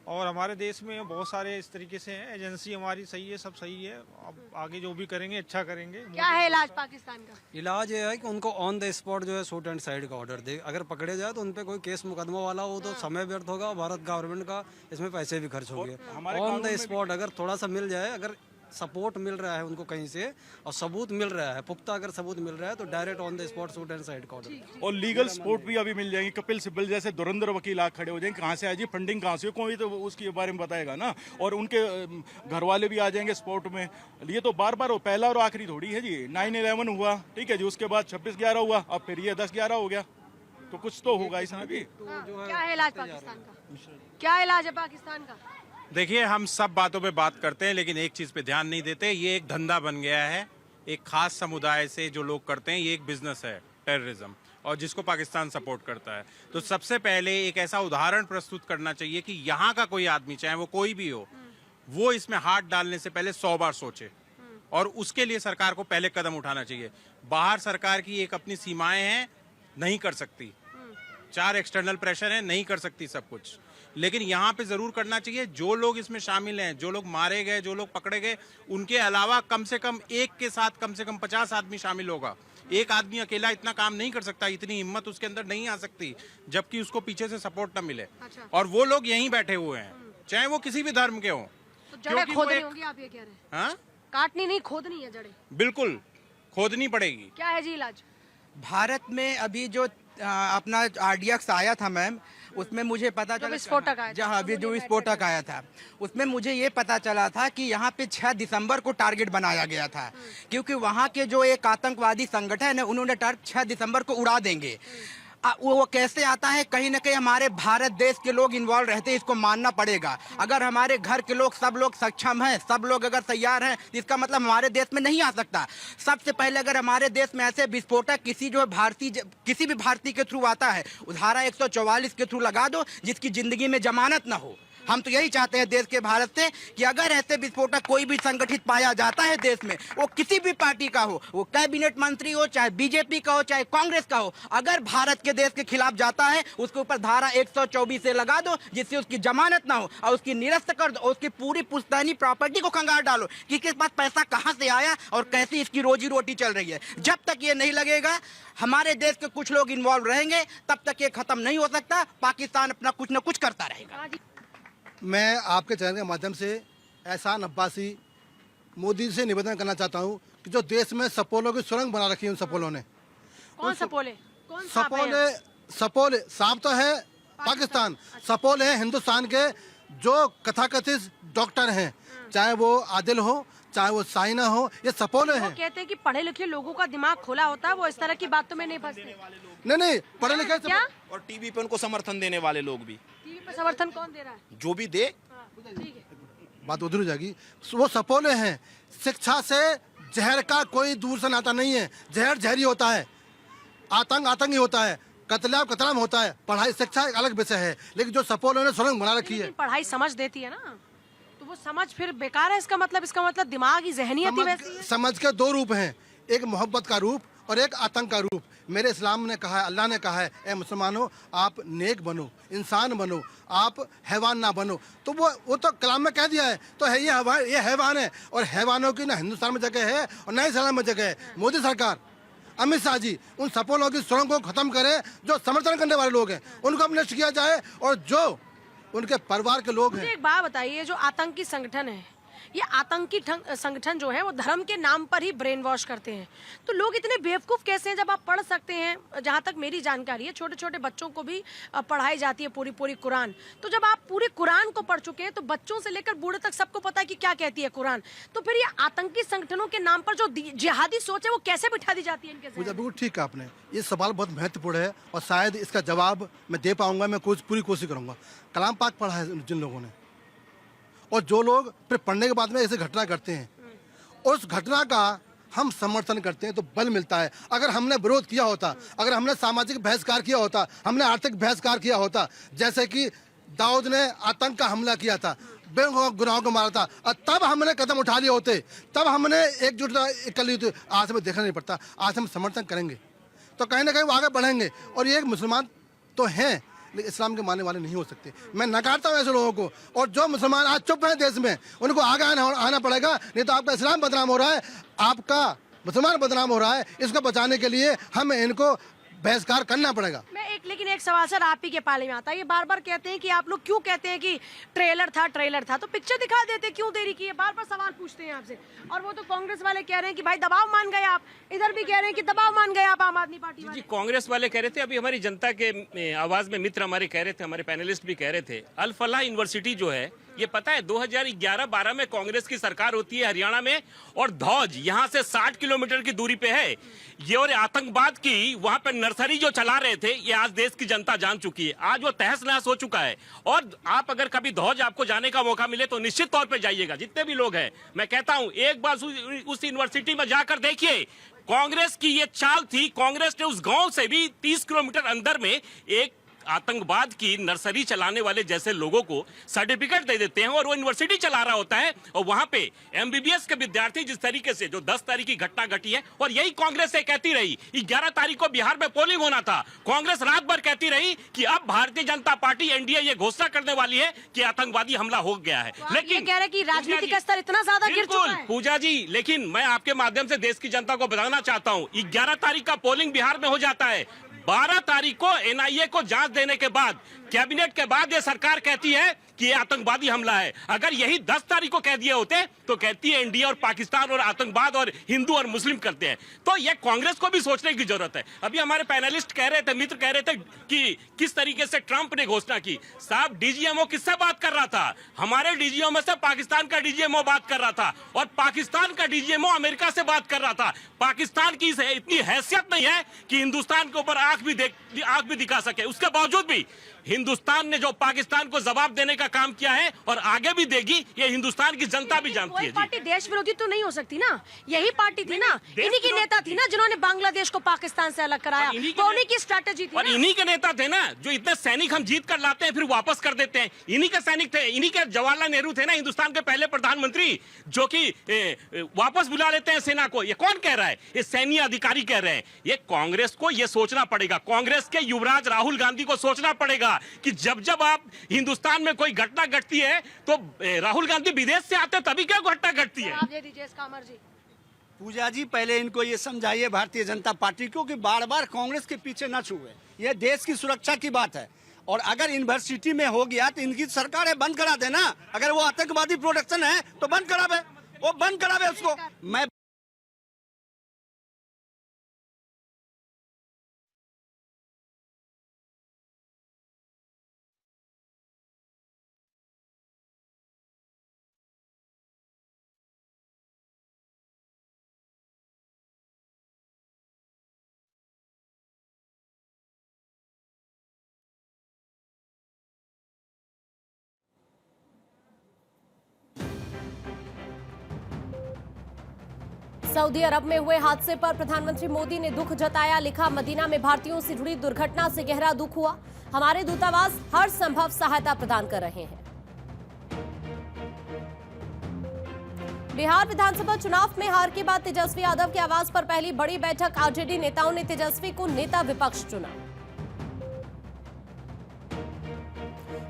और हमारे देश में बहुत सारे इस तरीके से हैं, एजेंसी हमारी सही है, सब सही है। अब आगे जो भी करेंगे अच्छा करेंगे। क्या है इलाज पाकिस्तान का? इलाज ये है कि उनको ऑन द स्पॉट जो है शूट एंड साइड का ऑर्डर दे। अगर पकड़े जाए तो उन पे कोई केस मुकदमा वाला हो तो समय व्यर्थ होगा, भारत गवर्नमेंट का इसमें पैसे भी खर्च होंगे। ऑन द स्पॉट अगर थोड़ा सा मिल जाए, अगर सपोर्ट मिल रहा है उनको कहीं से और सबूत मिल रहा है, पुख्ता अगर सबूत मिल रहा है, तो direct on the spot shoot and side का ऑर्डर। और लीगल सपोर्ट भी अभी मिल जाएंगे। कपिल सिब्बल जैसे धुरंधर वकील आ खड़े हो जाएंगे, कहाँ से आएगी फंडिंग, कहाँ से, कोई तो उसके बारे में बताएगा ना। और उनके घर वाले भी आ जाएंगे सपोर्ट में। ये तो बार बार पहला और आखिरी थोड़ी है जी। 9/11 हुआ, ठीक है जी, उसके बाद 26/11 हुआ, अब फिर ये 10/11 हो गया, तो कुछ तो होगा इसमें भी। क्या है इलाज पाकिस्तान का? क्या इलाज है पाकिस्तान का? देखिए, हम सब बातों पे बात करते हैं लेकिन एक चीज पे ध्यान नहीं देते। ये एक धंधा बन गया है, एक खास समुदाय से जो लोग करते हैं, ये एक बिजनेस है, टेररिज्म, और जिसको पाकिस्तान सपोर्ट करता है। तो सबसे पहले एक ऐसा उदाहरण प्रस्तुत करना चाहिए कि यहाँ का कोई आदमी, चाहे वो कोई भी हो, वो इसमें हाथ डालने से पहले 100 बार सोचे, और उसके लिए सरकार को पहले कदम उठाना चाहिए। बाहर सरकार की एक अपनी सीमाएं हैं, नहीं कर सकती, 4 एक्सटर्नल प्रेशर है, नहीं कर सकती सब कुछ। लेकिन यहाँ पे जरूर करना चाहिए। जो लोग इसमें शामिल हैं, जो लोग मारे गए, जो लोग पकड़े गए, उनके अलावा कम से कम एक के साथ कम से कम 50 आदमी शामिल होगा। एक आदमी अकेला इतना काम नहीं कर सकता, इतनी हिम्मत उसके अंदर नहीं आ सकती जबकि उसको पीछे से सपोर्ट न मिले। और वो लोग यहीं बैठे हुए हैं, चाहे वो किसी भी धर्म के हों। तो जड़ें खोदनी होंगी, आप ये कह रहे हैं? हाँ, काटनी नहीं, खोदनी है जड़ें। बिल्कुल खोदनी पड़ेगी। क्या है जी इलाज? भारत में अभी जो अपना RDX आया था मैम, उसमें मुझे पता चला, विस्फोटक आया था, जहाँ अभी जो विस्फोटक आया था, उसमें मुझे ये पता चला था कि यहाँ पे 6 दिसंबर को टारगेट बनाया गया था, क्योंकि वहाँ के जो एक आतंकवादी संगठन है, उन्होंने टारगेट 6 दिसंबर को उड़ा देंगे। वो कैसे आता है? कहीं ना कहीं हमारे भारत देश के लोग इन्वॉल्व रहते हैं, इसको मानना पड़ेगा। अगर हमारे घर के लोग, सब लोग सक्षम हैं, सब लोग अगर तैयार हैं, इसका मतलब हमारे देश में नहीं आ सकता। सबसे पहले अगर हमारे देश में ऐसे विस्फोटक किसी भी भारतीय के थ्रू आता है, धारा 144 के थ्रू लगा दो, जिसकी जिंदगी में जमानत ना हो। हम तो यही चाहते हैं देश के भारत से कि अगर ऐसे विस्फोटक कोई भी संगठित पाया जाता है देश में, वो किसी भी पार्टी का हो, वो कैबिनेट मंत्री हो, चाहे बीजेपी का हो, चाहे कांग्रेस का हो, अगर भारत के देश के खिलाफ जाता है, उसके ऊपर धारा 124 से लगा दो, जिससे उसकी जमानत ना हो, और उसकी निरस्त कर दो, और उसकी पूरी पुश्तैनी प्रॉपर्टी को खंगाल डालो कि किस पास पैसा कहाँ से आया और कैसे इसकी रोजी रोटी चल रही है। जब तक ये नहीं लगेगा, हमारे देश के कुछ लोग इन्वॉल्व रहेंगे, तब तक ये खत्म नहीं हो सकता। पाकिस्तान अपना कुछ न कुछ करता रहेगा। मैं आपके चैनल के माध्यम से एहसान अब्बासी मोदी से निवेदन करना चाहता हूं कि जो देश में सपोलों की सुरंग बना रखी है, उन सपोलों ने, कौन सपोले? कौन सांप है? सपोले सांप तो है पाकिस्तान, सपोल है हिंदुस्तान के जो कथाकथित डॉक्टर हैं, चाहे वो आदिल हो, चाहे वो साइना हो, ये सपोले हैं। वो कहते हैं कि पढ़े लिखे लोगों का दिमाग खोला होता है, वो इस तरह की बातों में नहीं फंसते। नहीं, पढ़े लिखे क्या? और टीवी पे उनको समर्थन देने वाले लोग भी। टीवी पे समर्थन कौन दे रहा है? जो भी दे, ठीक है, बात उधर हो जाएगी। वो सपोले हैं। शिक्षा से जहर का कोई दूर से नाता नहीं है। जहर जहरी होता है, आतंक आतंकी होता है, कतलाम होता है। पढ़ाई शिक्षा एक अलग विषय है, लेकिन जो सपोलों ने सुरंग बना रखी है, पढ़ाई समझ देती है ना, तो वो समझ फिर बेकार है। इसका मतलब दिमागी जहनियत ही वैसी है। समझ के 2 रूप हैं, एक मोहब्बत का रूप और एक आतंक का रूप। मेरे इस्लाम ने कहा है, अल्लाह ने कहा है, ए मुसलमानों, आप नेक बनो, इंसान बनो, आप हैवान ना बनो। तो वो तो कलाम में कह दिया है, तो है ये हैवान है, और हैवानों की ना हिंदुस्तान में जगह है और ना इस्लाम में जगह है। मोदी सरकार, अमित शाह जी, उन सपोलों की सुरंग को खत्म करें। जो समर्थन करने वाले लोग हैं, उनको अब नष्ट किया जाए, और जो उनके परिवार के लोग हैं। एक बात बताइए, जो आतंकी संगठन है, ये आतंकी संगठन जो है वो धर्म के नाम पर ही ब्रेन वॉश करते हैं। तो लोग इतने बेवकूफ कैसे हैं? जब आप पढ़ सकते हैं, जहाँ तक मेरी जानकारी है, छोटे छोटे बच्चों को भी पढ़ाई जाती है पूरी कुरान। तो जब आप पूरी कुरान को पढ़ चुके हैं, तो बच्चों से लेकर बूढ़े तक सबको पता है कि क्या कहती है कुरान। तो फिर ये आतंकी संगठनों के नाम पर जो जिहादी सोच है, वो कैसे बिठा दी जाती है इनके ज़हन में? बिल्कुल ठीक है आपने, ये सवाल बहुत महत्वपूर्ण है, और शायद इसका जवाब मैं दे पाऊंगा। मैं पूरी कोशिश करूंगा। कलाम पाक पढ़ा है जिन लोगों ने, और जो लोग फिर पढ़ने के बाद में ऐसे घटना करते हैं, उस घटना का हम समर्थन करते हैं तो बल मिलता है। अगर हमने विरोध किया होता, अगर हमने सामाजिक बहिष्कार किया होता, हमने आर्थिक बहिष्कार किया होता, जैसे कि दाऊद ने आतंक का हमला किया था, बेगुनाहों को मारा था, और तब हमने कदम उठा लिए होते, तब हमने एकजुटता कर ली होती। आज हमें देखना नहीं पड़ता, आज हम समर्थन करेंगे तो कहीं ना कहीं वो आगे बढ़ेंगे। और ये एक मुसलमान तो हैं, लेकिन इस्लाम के मानने वाले नहीं हो सकते। मैं नकारता हूँ ऐसे लोगों को, और जो मुसलमान आज चुप हैं देश में, उनको आगे आना पड़ेगा, नहीं तो आपका इस्लाम बदनाम हो रहा है, आपका मुसलमान बदनाम हो रहा है। इसको बचाने के लिए हमें इनको बहिष्कार करना पड़ेगा। लेकिन एक सवाल सर आप ही के पाले में आता है, ये बार बार कहते हैं कि आप लोग क्यों कहते हैं कि ट्रेलर था तो पिक्चर दिखा देते, क्यों देरी की है? बार बार सवाल पूछते हैं आपसे। और वो तो कांग्रेस वाले कह रहे हैं कि भाई दबाव मान गए आप, इधर भी कह रहे हैं कि दबाव मान गए आप आम आदमी पार्टी वाले। जी, कांग्रेस वाले कह रहे थे, अभी हमारी जनता के आवाज में मित्र हमारे कह रहे थे, हमारे पैनलिस्ट भी कह रहे थे, अल फलाह यूनिवर्सिटी जो है, ये पता है 2011-12 में कांग्रेस की सरकार होती है हरियाणा में, और धौज यहाँ से 60 किलोमीटर की दूरी पे है ये, और आतंकवाद की वहां पे नर्सरी जो चला रहे थे, ये आज देश की जनता जान चुकी है। आज वो तहस नहस हो चुका है, और आप अगर कभी धौज आपको जाने का मौका मिले तो निश्चित तौर पे जाइएगा, जितने भी लोग हैं। मैं कहता हूं एक बार उस यूनिवर्सिटी में जाकर देखिए, कांग्रेस की ये चाल थी। कांग्रेस ने उस गांव से भी 30 किलोमीटर अंदर में एक आतंकवाद की नर्सरी चलाने वाले जैसे लोगों को सर्टिफिकेट दे देते हैं, और वो यूनिवर्सिटी चला रहा होता है, और वहां पे एमबीबीएस के विद्यार्थी जिस तरीके से, जो 10 तारीख की घटना घटी है, और यही कांग्रेस से कहती रही, 11 तारीख को बिहार में पोलिंग होना था, कांग्रेस रात भर कहती रही कि अब भारतीय जनता पार्टी एनडीए ये घोषणा करने वाली है कि आतंकवादी हमला हो गया है। लेकिन कह रहे कि राजनीतिक स्तर इतना ज्यादा गिर चुका है। पूजा जी, लेकिन मैं आपके माध्यम से देश की जनता को बताना चाहता हूँ, 11 तारीख का पोलिंग बिहार में हो जाता है, 12 तारीख को एनआईए को जांच देने के बाद, कैबिनेट के बाद ये सरकार कहती है कि ये आतंकवादी हमला है। अगर यही 10 तारीख को कह दिए होते तो कहती है एनडीए और पाकिस्तान और आतंकवाद और हिंदू और मुस्लिम करते हैं। तो ये कांग्रेस को भी सोचने की जरूरत है। अभी हमारे पैनलिस्ट कह रहे थे, मित्र कह रहे थे कि किस तरीके से ट्रंप ने घोषणा की। साहब, डीजीएमओ किससे बात कर रहा था? हमारे डीजीएमओ में से पाकिस्तान का डीजीएमओ बात कर रहा था, और पाकिस्तान का डीजीएमओ अमेरिका से बात कर रहा था। पाकिस्तान की इतनी हैसियत नहीं है कि हिंदुस्तान के ऊपर आंख भी दिखा सके। उसके बावजूद भी हिंदुस्तान ने जो पाकिस्तान को जवाब देने का काम किया है, और आगे भी देगी, ये हिंदुस्तान की जनता भी जानती है। पार्टी देश विरोधी तो नहीं हो सकती ना, यही पार्टी थी ना, इन्हीं की नेता थी ना जिन्होंने बांग्लादेश को पाकिस्तान से अलग कराया, तो उन्हीं की स्ट्रैटेजी थी। और इन्हीं के नेता थे ना जो इतने सैनिक हम जीत कर लाते हैं फिर वापस कर देते हैं। इन्हीं के सैनिक थे, इन्हीं के जवाहरलाल नेहरू थे ना हिंदुस्तान के पहले प्रधानमंत्री, जो कि वापस बुला लेते हैं सेना को। ये कौन कह रहा है? ये सैन्य अधिकारी कह रहे हैं। ये कांग्रेस को ये सोचना पड़ेगा, कांग्रेस के युवराज राहुल गांधी को सोचना पड़ेगा कि जब जब आप हिंदुस्तान में कोई घटना घटती है तो राहुल गांधी विदेश से आते तभी क्या घटना घटती है। आप दे दीजिए इसका, अमर जी। पूजा जी, पहले इनको ये समझाइए भारतीय जनता पार्टी को कि बार बार कांग्रेस के पीछे न छुए। ये देश की सुरक्षा की बात है, और अगर यूनिवर्सिटी में हो गया तो इनकी सरकार है, बंद करा देना। अगर वो आतंकवादी प्रोडक्शन है तो बंद करावे, वो बंद करावे उसको। मैं सऊदी अरब में हुए हादसे पर प्रधानमंत्री मोदी ने दुख जताया। लिखा, मदीना में भारतीयों से जुड़ी दुर्घटना से गहरा दुख हुआ। हमारे दूतावास हर संभव सहायता प्रदान कर रहे हैं। बिहार विधानसभा चुनाव में हार के बाद तेजस्वी यादव की आवाज पर पहली बड़ी बैठक। आरजेडी नेताओं ने तेजस्वी को नेता विपक्ष चुना।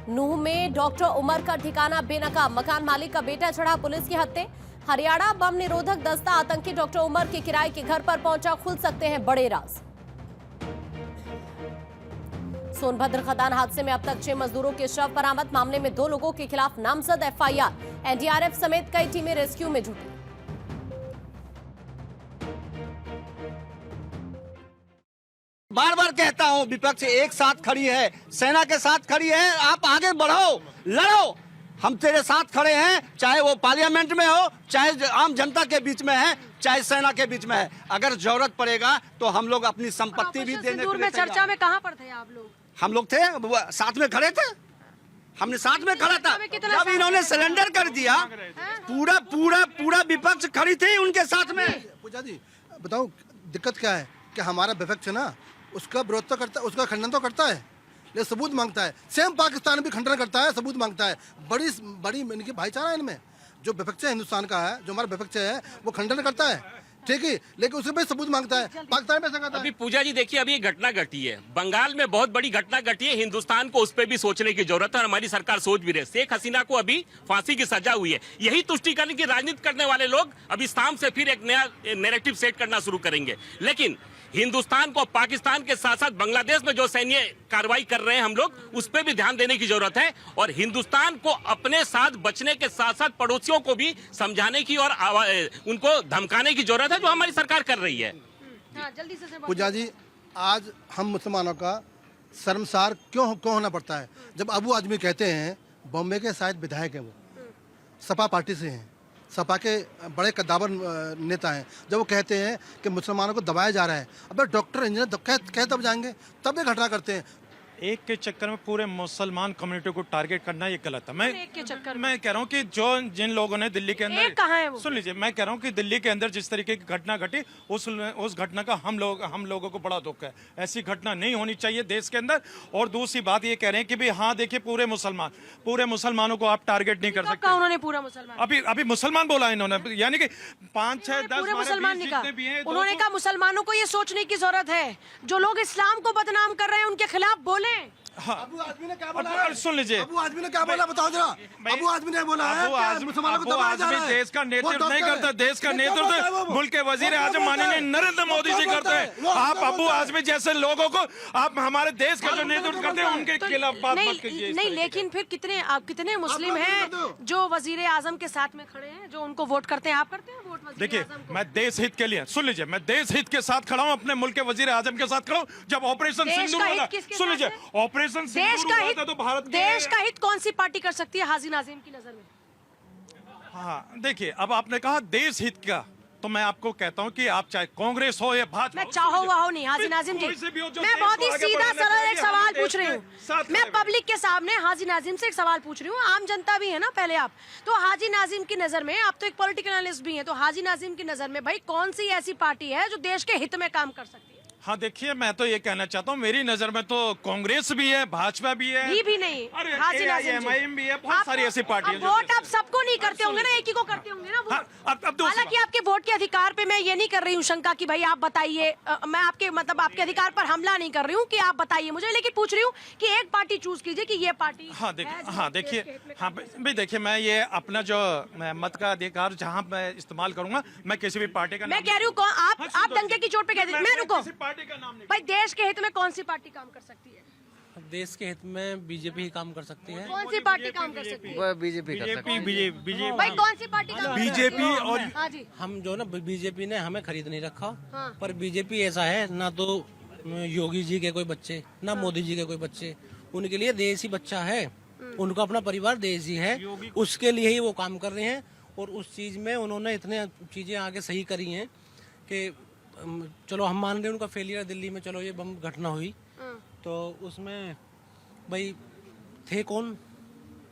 नूह में डॉक्टर उमर का ठिकाना बेनकाब, मकान मालिक का बेटा चढ़ा पुलिस के हत्थे। हरियाणा बम निरोधक दस्ता आतंकी डॉक्टर उमर के किराए के घर पर पहुंचा, खुल सकते हैं बड़े राज। सोनभद्र खदान हादसे में अब तक 6 मजदूरों के शव बरामद। मामले में 2 लोगों के खिलाफ नामजद एफआईआर। एनडीआरएफ समेत कई टीमें रेस्क्यू में जुटी। बार बार कहता हूं, विपक्ष एक साथ खड़ी है, सेना के साथ खड़ी है। आप आगे बढ़ो, लड़ो, हम तेरे साथ खड़े हैं, चाहे वो पार्लियामेंट में हो, चाहे आम जनता के बीच में है, चाहे सेना के बीच में है। अगर जरूरत पड़ेगा तो हम लोग अपनी संपत्ति भी देने के लिए चर्चा में कहां पर थे आप लोग? हम लोग थे, साथ में खड़े थे, हमने साथ में खड़ा था। जब इन्होंने सिलेंडर कर दिया, पूरा पूरा पूरा विपक्ष खड़ी थी उनके साथ में। पूजा जी, बताओ दिक्कत क्या है कि हमारा विपक्ष है ना, उसका विरोध तो करता है, उसका खंडन तो करता है, लेकिन सबूत मांगता है। सेम पाकिस्तान भी खंडन करता है, सबूत मांगता है। बड़ी इनकी भाईचारा है इनमें। जो विपक्ष है हिंदुस्तान का है, जो हमारा विपक्ष है, वो खंडन करता है ठीक है, लेकिन उसके भी सबूत मांगता है। पाकिस्तान में ऐसा करता है। अभी पूजा जी देखिए, अभी ये घटना घटी है बंगाल में, बहुत बड़ी घटना घटी है। हिंदुस्तान को उस पर भी सोचने की जरूरत है और हमारी सरकार सोच भी रही है। शेख हसीना को अभी फांसी की सजा हुई है। यही तुष्टिकरण की राजनीति करने वाले लोग अभी शाम से फिर एक नया नैरेटिव सेट करना शुरू करेंगे। लेकिन हिंदुस्तान को पाकिस्तान के साथ साथ बांग्लादेश में जो सैन्य कार्रवाई कर रहे हैं हम लोग, उस पर भी ध्यान देने की जरूरत है। और हिंदुस्तान को अपने साथ बचने के साथ साथ पड़ोसियों को भी समझाने की और उनको धमकाने की जरूरत है, जो हमारी सरकार कर रही है। हाँ, जल्दी से पूजा जी, आज हम मुसलमानों का शर्मसार क्यों होना पड़ता है जब अबू आजमी कहते हैं, बॉम्बे के शायद विधायक हैं, वो सपा पार्टी से हैं, सपा के बड़े कद्दावर नेता हैं, जब वो कहते हैं कि मुसलमानों को दबाया जा रहा है। अबे डॉक्टर इंजीनियर कह तब जाएंगे, तब ये घटना करते हैं। एक के चक्कर में पूरे मुसलमान कम्युनिटी को टारगेट करना ये गलत है। एक के चक्कर मैं कह रहा हूँ कि जिन लोगों ने दिल्ली के अंदर, एक कहाँ है वो? सुन लीजिए, मैं कह रहा हूँ कि दिल्ली के अंदर जिस तरीके की घटना घटी, उस घटना का हम लोगों को बड़ा दुख है। ऐसी घटना नहीं होनी चाहिए देश के अंदर। और दूसरी बात ये कह रहे हैं कि भाई हाँ देखिए, पूरे मुसलमानों को आप टारगेट नहीं कर सकते। उन्होंने पूरा मुसलमान अभी मुसलमान बोला इन्होंने, यानी कि 5, 6, 10 पूरे मुसलमान नहीं कहा। भी हैं, उन्होंने कहा मुसलमानों को ये सोचने की जरूरत है, जो लोग इस्लाम को बदनाम कर रहे हैं उनके खिलाफ बोले। हाँ। अबू आजमी ने क्या बोला? सुन लीजिए, अबू आजमी ने क्या बोला, बताओ जरा। अबू आजमी ने बोला है कि मुसलमानों को दबाया जा रहा है। देश का नेतृत्व नहीं करता, देश का नेतृत्व मुल्क के वजीर आजम माननीय नरेंद्र मोदी जी करते हैं। आप अबू आजमी जैसे लोगों को आप हमारे देश का जो नेतृत्व करते हैं उनके खिलाफ बात मत कीजिए। नहीं, लेकिन फिर कितने मुस्लिम हैं जो वजीर आजम के साथ में खड़े हैं, जो उनको वोट करते हैं? आप करते हैं वोट वजीर देखिए, आजम को? मैं देश हित के लिए, सुन लीजिए, मैं देश हित के साथ खड़ा हूँ, अपने मुल्क के वजीर आजम के साथ खड़ा हूँ। जब ऑपरेशन सिंदूर हुआ, सुन लीजिए, ऑपरेशन सिंदूर हुआ था तो भारत देश का हित कौन सी पार्टी कर सकती है हाजी नाजिम की नजर में? हाँ देखिए, अब आपने कहा देश हित का, तो मैं आपको कहता हूँ कि आप चाहे कांग्रेस हो या भाजपा, मैं चाहो वहो नहीं हाजी नाजिम जी, मैं बहुत ही सीधा सरल एक सवाल पूछ रही हूँ। मैं पब्लिक के सामने हाजी नाजिम से एक सवाल पूछ रही हूँ। आम जनता भी है ना पहले आप, तो हाजी नाजिम की नजर में, आप तो एक पॉलिटिकल एनालिस्ट भी हैं, तो हाजी नाजिम की नजर में भाई कौन सी ऐसी पार्टी है जो देश के हित में काम कर सकती है? हाँ देखिए, मैं तो ये कहना चाहता हूँ, मेरी नजर में तो कांग्रेस भी है, भाजपा भी है, भी नहीं, हाजी नाजिम जी, AIM भी है, बहुत सारी ऐसी पार्टियां। वोट आप सबको नहीं करते होंगे ना, एक ही को करते होंगे ना वोट। हालांकि आपके वोट के अधिकार पे मैं ये नहीं कर रही हूँ शंका कि भाई आप बताइए, मैं आपके आपके अधिकार पर हमला नहीं कर रही हूँ कि आप बताइए मुझे, लेकिन पूछ रही हूँ कि एक पार्टी चूज कीजिए कि ये पार्टी। हाँ देखिए, हाँ भाई देखिए, मैं ये अपना जो मत का अधिकार जहाँ मैं इस्तेमाल करूंगा, मैं किसी भी पार्टी का, मैं कह रही हूँ आप डंके की चोट पे कह दीजिए। मैं रुको, पार्टी का नाम नहीं। भाई देश के हित में कौन सी पार्टी काम कर सकती है? देश के हित में बीजेपी ही काम कर सकती है। कौन सी पार्टी काम कर सकती है? बीजेपी कर सकती है। भाई कौन सी पार्टी काम बीजेपी और हाँ जी, हम जो ना बीजेपी ने हमें खरीद नहीं रखा, हाँ। पर बीजेपी ऐसा है ना, तो योगी जी के कोई बच्चे ना मोदी जी के कोई बच्चे, उनके लिए देश ही बच्चा है, उनका अपना परिवार देश ही है, उसके लिए ही वो काम कर रहे हैं। और उस चीज में उन्होंने इतने चीजें आगे सही करी हैं कि चलो हम मान रहे हैं उनका फेलियर दिल्ली में, चलो ये बम घटना हुई तो उसमें भाई थे कौन?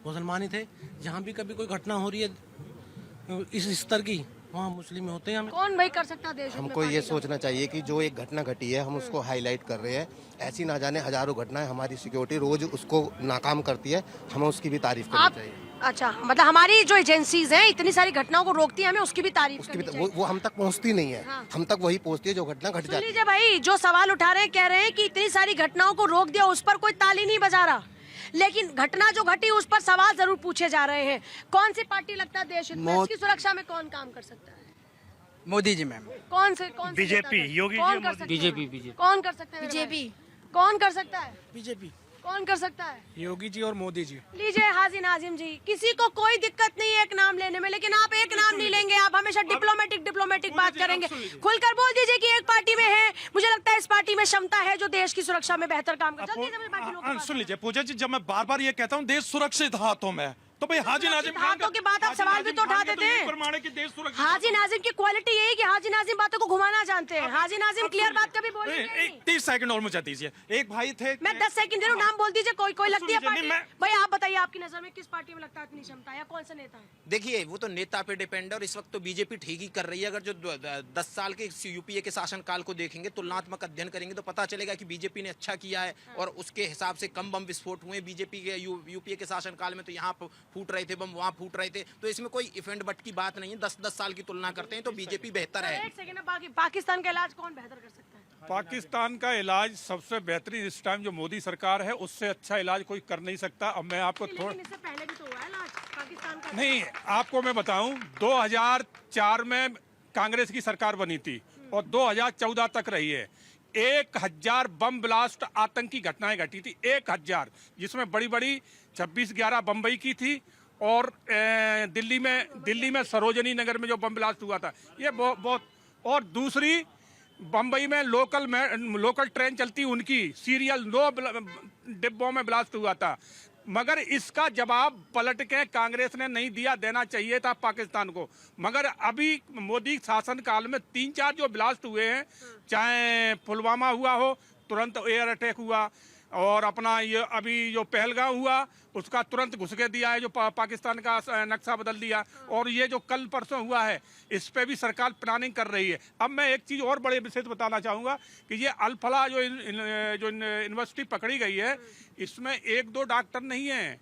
मुसलमान ही थे। जहाँ भी कभी कोई घटना हो रही है इस स्तर की, वहाँ मुस्लिम होते हैं। कौन भाई कर सकता है देश? हमको ये सोचना चाहिए कि जो एक घटना घटी है हम उसको हाईलाइट कर रहे हैं, ऐसी ना जाने हजारों घटनाएं, हमारी सिक्योरिटी रोज उसको नाकाम करती है, हमें उसकी भी तारीफ करनी चाहिए। अच्छा, मतलब हमारी जो एजेंसीज हैं इतनी सारी घटनाओं को रोकती है, हमें उसकी भी तारीफ करनी चाहिए। वो हम तक पहुंचती नहीं है। हाँ। हम तक वही पहुंचती है जो घटना घट जाती है। लीजिए भाई, जो सवाल उठा रहे हैं, कह रहे हैं कि इतनी सारी घटनाओं को रोक दिया, उस पर कोई ताली नहीं बजा रहा, लेकिन घटना जो घटी उस पर सवाल जरूर पूछे जा रहे हैं। कौन सी पार्टी लगता है देश की सुरक्षा में कौन काम कर सकता है? मोदी जी मैम। कौन बीजेपी, योगी जी, बीजेपी। कौन कर सकता है? बीजेपी। कौन कर सकता है? बीजेपी। कौन कर सकता है? योगी जी और मोदी जी। लीजिए हाजी नाजिम जी, किसी को कोई दिक्कत नहीं है एक नाम लेने में, लेकिन आप एक नाम नहीं लेंगे, आप हमेशा डिप्लोमेटिक बात करेंगे। खुलकर बोल दीजिए कि एक पार्टी में है, मुझे लगता है इस पार्टी में क्षमता है जो देश की सुरक्षा में बेहतर काम कर सकती है। सुन लीजिए पूजा जी, जब मैं बार बार ये कहता हूँ देश सुरक्षित हाथों में, तो भाई हाजी नाजिम हाथों के बाद आप सवाल भी तो उठा देते हैं। हाजी नाजिम की क्वालिटी यही है कि हाजी नाजिम बातों को घुमाना जानते हैं। हाजी नाजिम क्लियर बात कभी बोले नहीं। 30 सेकंड और मुझे दीजिए। एक भाई थे, मैं 10 सेकंड दे रहा हूं, नाम बोल दीजिए। कोई लगती है पार्टी? भाई आप बताइए, आपकी नजर में किस पार्टी में लगता है इतनी क्षमता, या कौन सा नेता है? देखिए, वो तो नेता पे डिपेंड है, और इस वक्त तो बीजेपी ठीक ही कर रही है। अगर जो 10 साल के यूपीए के शासनकाल को देखेंगे, तुलनात्मक अध्ययन करेंगे, तो पता चलेगा कि बीजेपी ने अच्छा किया है, और उसके हिसाब से कम बम विस्फोट हुए बीजेपी के यूपीए के शासनकाल में। तो यहाँ फूट रहे थे बम, वहाँ फूट रहे थे, तो इसमें कोई इफ एंड बट की बात नहीं है। 10-10 साल की तुलना करते हैं तो बीजेपी बेहतर है। एक सेकंड, पाकिस्तान का इलाज कौन बेहतर कर सकता है? पाकिस्तान का इलाज सबसे बेहतरीन इस टाइम जो मोदी सरकार है, उससे अच्छा इलाज कोई कर नहीं सकता। अब मैं आपको थोड़ा, इससे पहले भी तो हुआ है इलाज पाकिस्तान का। नहीं, आपको मैं बताऊं, 2004 में कांग्रेस की सरकार बनी थी और 2014 तक रही है। 1000 बम ब्लास्ट आतंकी घटनाएं घटी थी, 1000, जिसमें बड़ी बड़ी 26/11 बम्बई की थी और दिल्ली में सरोजनी नगर में जो बम ब्लास्ट हुआ था, ये बहुत। और दूसरी, बम्बई में लोकल ट्रेन चलती, उनकी सीरियल 9 डिब्बों में ब्लास्ट हुआ था। मगर इसका जवाब पलट के कांग्रेस ने नहीं दिया, देना चाहिए था पाकिस्तान को। मगर अभी मोदी शासन काल में 3-4 जो ब्लास्ट हुए हैं, चाहे पुलवामा हुआ हो, तुरंत एयर अटैक हुआ, और अपना ये अभी जो पहलगाम हुआ, उसका तुरंत घुस के दिया है, जो पाकिस्तान का नक्शा बदल दिया। और ये जो कल परसों हुआ है, इस पे भी सरकार प्लानिंग कर रही है। अब मैं एक चीज़ और बड़े विशेष बताना चाहूँगा कि ये अल-फलाह जो यूनिवर्सिटी पकड़ी गई है, इसमें 1-2 डॉक्टर नहीं हैं।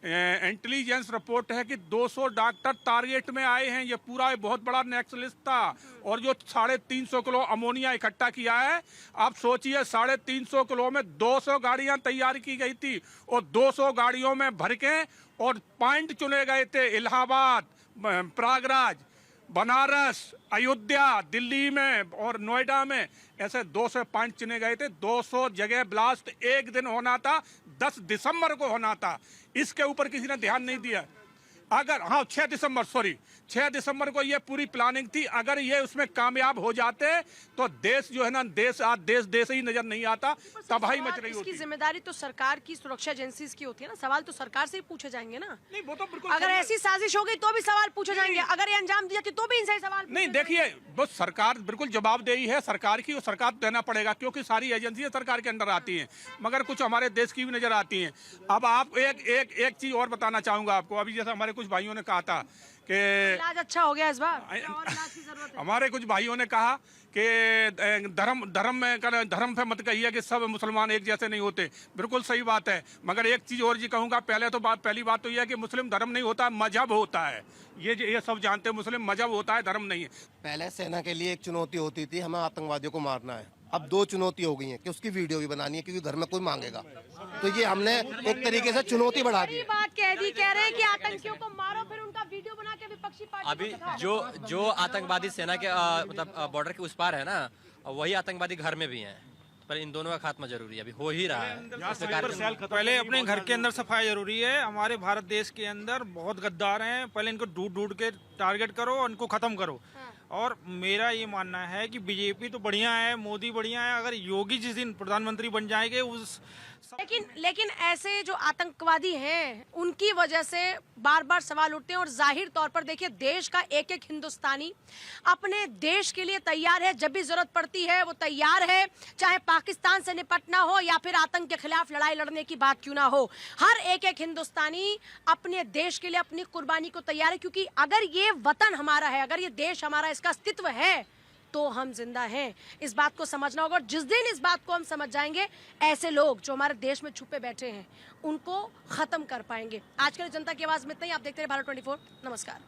इंटेलिजेंस रिपोर्ट है कि 200 डॉक्टर टारगेट में आए हैं। ये पूरा बहुत बड़ा नेक्स्ट लिस्ट था। और जो 350 किलो अमोनिया इकट्ठा किया है, आप सोचिए, 350 किलो में 200 गाड़ियां तैयार की गई थी और 200 गाड़ियों में भर के, और पॉइंट चुने गए थे इलाहाबाद, प्रयागराज, बनारस, अयोध्या, दिल्ली में और नोएडा में, ऐसे 200 पॉइंट चुने गए थे। 200 जगह ब्लास्ट एक दिन होना था, 10 दिसंबर को होना था। इसके ऊपर किसी ने ध्यान नहीं दिया। अगर 6 दिसंबर को ये पूरी प्लानिंग थी। अगर ये उसमें कामयाब हो जाते तो देश जो है ना, देश ही नजर नहीं आता, तबाही मच रही होती। इसकी जिम्मेदारी तो सरकार की, सुरक्षा एजेंसीज की होती है ना। सवाल तो सरकार से ही पूछे जाएंगे ना। नहीं, वो तो बिल्कुल, अगर ऐसी साजिश हो गई तो भी सवाल पूछे जाएंगे, अगर ये अंजाम दिया तो भी इनसे सवाल नहीं। देखिए, वो सरकार बिल्कुल जवाबदेही है सरकार की, और सरकार देना पड़ेगा, क्योंकि सारी एजेंसियां सरकार के अंडर आती हैं, मगर कुछ हमारे देश की भी नजर आती हैं। अब आप एक चीज और बताना चाहूंगा आपको। अभी जैसे हमारे कुछ भाइयों ने कहा था कि इलाज अच्छा हो गया इस बार, और इलाज की जरूरत है। हमारे कुछ भाइयों ने कहा कि धर्म पे मत कहिए कि सब मुसलमान एक जैसे नहीं होते। बिल्कुल सही बात है, मगर एक चीज और जी कहूँगा। पहली बात तो यह है कि मुस्लिम धर्म नहीं होता, मजहब होता है। ये सब जानते हैं, मुस्लिम मजहब होता है, धर्म नहीं है। पहले सेना के लिए एक चुनौती होती थी, हमें आतंकवादियों को मारना है। अब 2 चुनौती हो गई हैं कि उसकी वीडियो भी बनानी है, क्योंकि घर में कोई मांगेगा। तो ये हमने एक तरीके से चुनौती बढ़ा दी। बात कह रहे हैं कि आतंकियों को मारो, फिर उनका वीडियो बना के विपक्षी पार्टी अभी जो आतंकवादी सेना के मतलब बॉर्डर के उस पार है ना, वही आतंकवादी घर में भी हैं। पर इन दोनों का खात्मा जरूरी है, अभी हो ही रहा है। पहले अपने घर के अंदर सफाई जरूरी है। हमारे भारत देश के अंदर बहुत गद्दार हैं, पहले इनको ढूंढ के टारगेट करो और इनको खत्म करो। और मेरा ये मानना है कि बीजेपी तो बढ़िया है, मोदी बढ़िया है, अगर योगी जिस दिन प्रधानमंत्री बन जाएंगे उस लेकिन ऐसे जो आतंकवादी हैं, उनकी वजह से बार बार सवाल उठते हैं। और जाहिर तौर पर देखिए, देश का एक एक हिंदुस्तानी अपने देश के लिए तैयार है। जब भी जरूरत पड़ती है वो तैयार है, चाहे पाकिस्तान से निपटना हो या फिर आतंक के खिलाफ लड़ाई लड़ने की बात क्यों ना हो। हर एक एक हिंदुस्तानी अपने देश के लिए अपनी कुर्बानी को तैयार है, क्योंकि अगर ये वतन हमारा है, अगर ये देश हमारा, इसका अस्तित्व है, तो हम जिंदा हैं। इस बात को समझना होगा। और जिस दिन इस बात को हम समझ जाएंगे, ऐसे लोग जो हमारे देश में छुपे बैठे हैं, उनको खत्म कर पाएंगे। आज के लिए जनता की आवाज में इतना ही। आप देखते रहे भारत 24। नमस्कार।